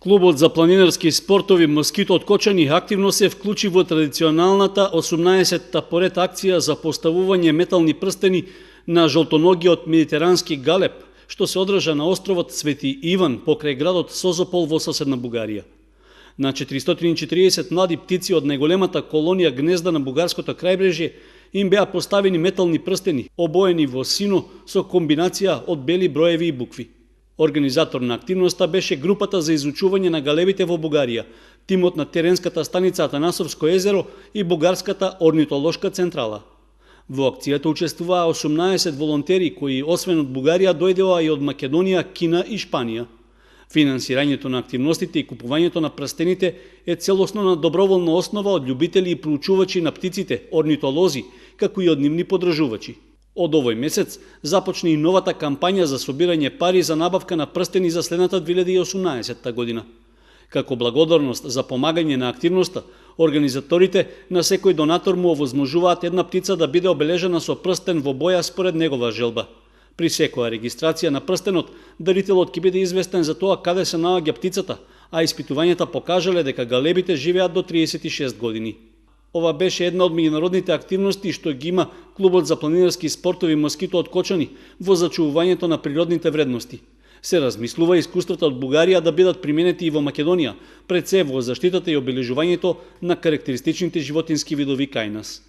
Клубот за планинарски спортови Москито од Кочани активно се вклучи во традиционалната 18-та поред акција за поставување метални прстени на жолтоногиот медитерански галеб, што се одржа на островот Свети Иван покрај градот Созопол во соседна Бугарија. На 440 млади птици од најголемата колонија гнезда на бугарското крајбрежје им беа поставени метални прстени, обоени во сино со комбинација од бели броеви и букви. Организатор на активноста беше групата за изучување на галебите во Бугарија, тимот на теренската станица Атанасовско езеро и бугарската орнитолошка централа. Во акцијата учествуваа 18 волонтери кои освен од Бугарија дојдоа и од Македонија, Кина и Шпанија. Финансирањето на активностите и купувањето на прстените е целосно на доброволна основа од љубители и проучувачи на птиците, орнитолози, како и од нивни подржувачи. Од овој месец започне и новата кампања за собирање пари за набавка на прстени за следната 2018 година. Како благодарност за помагање на активноста, организаторите на секој донатор му овозможуваат една птица да биде обележена со прстен во боја според негова желба. При секоја регистрација на прстенот, дарителот ќе биде известен за тоа каде се наоѓа птицата, а испитувањата покажале дека галебите живеат до 36 години. Ова беше една од меѓународните активности што ги има Клубот за планинарски спортови Москито од Кочани во зачувувањето на природните вредности. Се размислува искуствата од Бугарија да бидат применети и во Македонија, пред се во заштитата и обележувањето на карактеристичните животински видови кај нас.